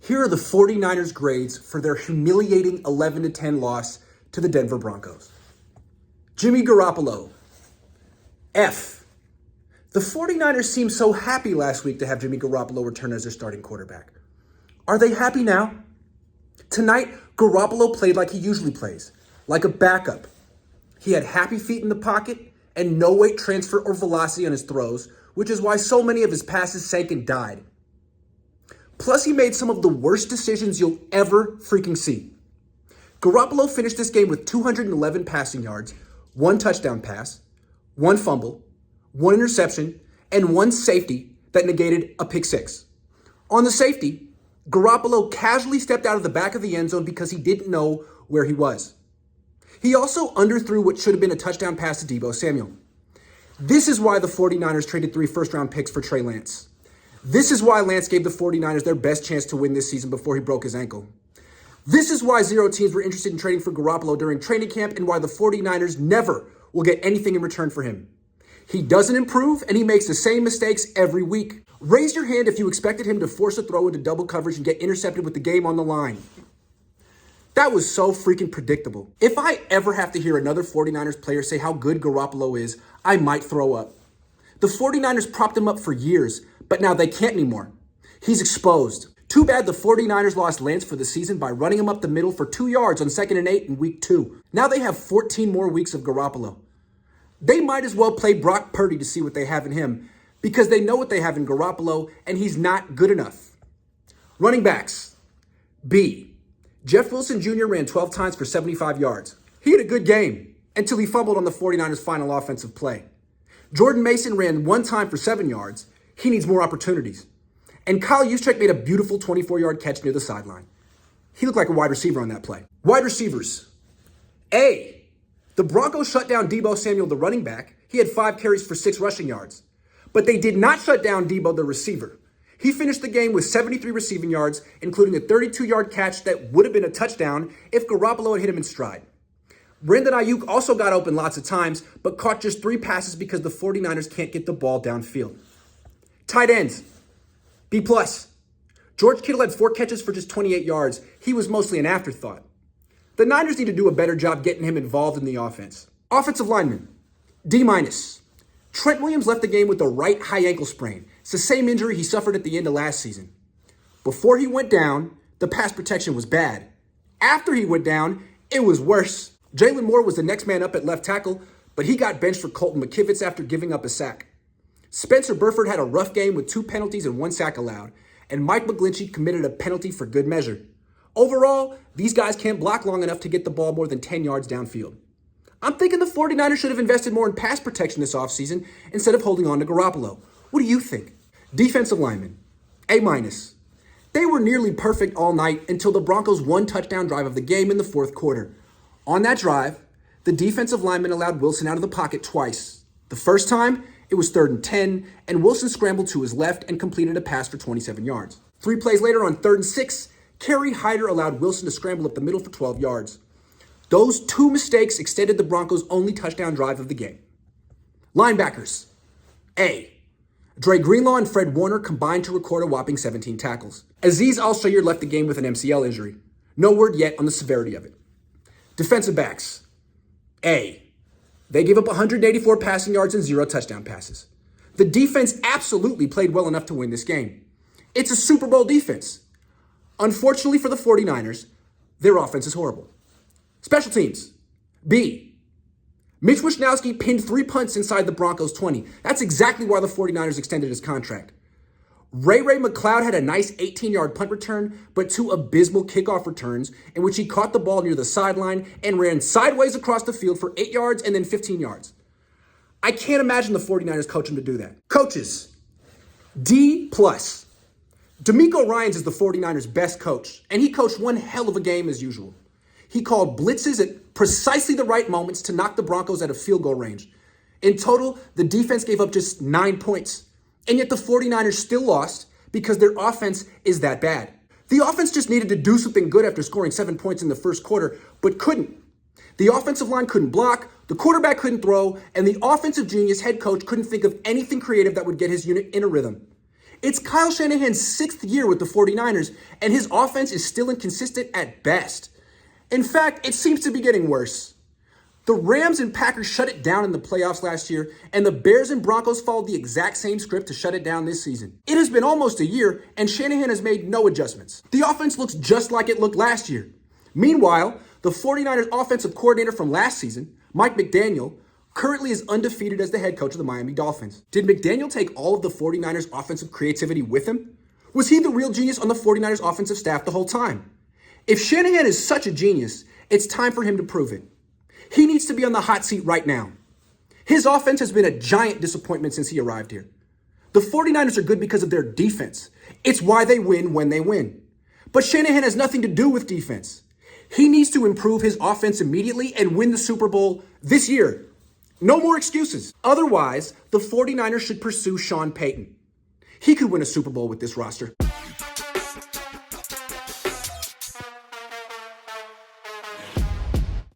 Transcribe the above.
Here are the 49ers grades for their humiliating 11-10 loss to the Denver Broncos. Jimmy Garoppolo, F. The 49ers seemed so happy last week to have Jimmy Garoppolo return as their starting quarterback. Are they happy now? Tonight, Garoppolo played like he usually plays, like a backup. He had happy feet in the pocket and no weight transfer or velocity on his throws, which is why so many of his passes sank and died. Plus, he made some of the worst decisions you'll ever freaking see. Garoppolo finished this game with 211 passing yards, 1 touchdown pass, 1 fumble, 1 interception, and 1 safety that negated a pick six. On the safety, Garoppolo casually stepped out of the back of the end zone because he didn't know where he was. He also underthrew what should have been a touchdown pass to Deebo Samuel. This is why the 49ers traded 3 first-round picks for Trey Lance. This is why Lance gave the 49ers their best chance to win this season before he broke his ankle. This is why 0 teams were interested in trading for Garoppolo during training camp and why the 49ers never will get anything in return for him. He doesn't improve and he makes the same mistakes every week. Raise your hand if you expected him to force a throw into double coverage and get intercepted with the game on the line. That was so freaking predictable. If I ever have to hear another 49ers player say how good Garoppolo is, I might throw up. The 49ers propped him up for years, but now they can't anymore. He's exposed. Too bad the 49ers lost Lance for the season by running him up the middle for 2 yards on 2nd and 8 in week 2. Now they have 14 more weeks of Garoppolo. They might as well play Brock Purdy to see what they have in him because they know what they have in Garoppolo and he's not good enough. Running backs. B. Jeff Wilson Jr. ran 12 times for 75 yards. He had a good game until he fumbled on the 49ers' final offensive play. Jordan Mason ran 1 time for 7 yards. He needs more opportunities. And Kyle Juszczyk made a beautiful 24-yard catch near the sideline. He looked like a wide receiver on that play. Wide receivers. A. The Broncos shut down Deebo Samuel, the running back. He had 5 carries for 6 rushing yards. But they did not shut down Deebo, the receiver. He finished the game with 73 receiving yards, including a 32-yard catch that would have been a touchdown if Garoppolo had hit him in stride. Brandon Ayuk also got open lots of times, but caught just 3 passes because the 49ers can't get the ball downfield. Tight ends. B+. George Kittle had 4 catches for just 28 yards. He was mostly an afterthought. The Niners need to do a better job getting him involved in the offense. Offensive lineman. D-. Trent Williams left the game with a right high ankle sprain. It's the same injury he suffered at the end of last season. Before he went down, the pass protection was bad. After he went down, it was worse. Jalen Moore was the next man up at left tackle, but he got benched for Colton McKivitz after giving up a sack. Spencer Burford had a rough game with 2 penalties and 1 sack allowed, and Mike McGlinchey committed a penalty for good measure. Overall, these guys can't block long enough to get the ball more than 10 yards downfield. I'm thinking the 49ers should have invested more in pass protection this offseason instead of holding on to Garoppolo. What do you think? Defensive linemen. A-. They were nearly perfect all night until the Broncos' 1 touchdown drive of the game in the 4th quarter. On that drive, the defensive lineman allowed Wilson out of the pocket twice. The first time, it was 3rd and 10, and Wilson scrambled to his left and completed a pass for 27 yards. 3 plays later on 3rd and 6, Kerry Hyder allowed Wilson to scramble up the middle for 12 yards. Those 2 mistakes extended the Broncos' only touchdown drive of the game. Linebackers. A. Dre Greenlaw and Fred Warner combined to record a whopping 17 tackles. Azeez Al-Shaair left the game with an MCL injury. No word yet on the severity of it. Defensive backs. A. They gave up 184 passing yards and 0 touchdown passes. The defense absolutely played well enough to win this game. It's a Super Bowl defense. Unfortunately for the 49ers, their offense is horrible. Special teams. B. Mitch Wishnowsky pinned 3 punts inside the Broncos' 20. That's exactly why the 49ers extended his contract. Ray McCloud had a nice 18-yard punt return, but 2 abysmal kickoff returns in which he caught the ball near the sideline and ran sideways across the field for 8 yards and then 15 yards. I can't imagine the 49ers coach him to do that. Coaches. D+. DeMeco Ryans is the 49ers' best coach, and he coached one hell of a game as usual. He called blitzes at precisely the right moments to knock the Broncos out of field goal range. In total, the defense gave up just 9 points. And yet the 49ers still lost because their offense is that bad. The offense just needed to do something good after scoring 7 points in the first quarter, but couldn't. The offensive line couldn't block, the quarterback couldn't throw, and the offensive genius head coach couldn't think of anything creative that would get his unit in a rhythm. It's Kyle Shanahan's 6th year with the 49ers, and his offense is still inconsistent at best. In fact, it seems to be getting worse. The Rams and Packers shut it down in the playoffs last year, and the Bears and Broncos followed the exact same script to shut it down this season. It has been almost a year, and Shanahan has made no adjustments. The offense looks just like it looked last year. Meanwhile, the 49ers offensive coordinator from last season, Mike McDaniel, currently is undefeated as the head coach of the Miami Dolphins. Did McDaniel take all of the 49ers offensive creativity with him? Was he the real genius on the 49ers offensive staff the whole time? If Shanahan is such a genius, it's time for him to prove it. He needs to be on the hot seat right now. His offense has been a giant disappointment since he arrived here. The 49ers are good because of their defense. It's why they win when they win. But Shanahan has nothing to do with defense. He needs to improve his offense immediately and win the Super Bowl this year. No more excuses. Otherwise, the 49ers should pursue Sean Payton. He could win a Super Bowl with this roster.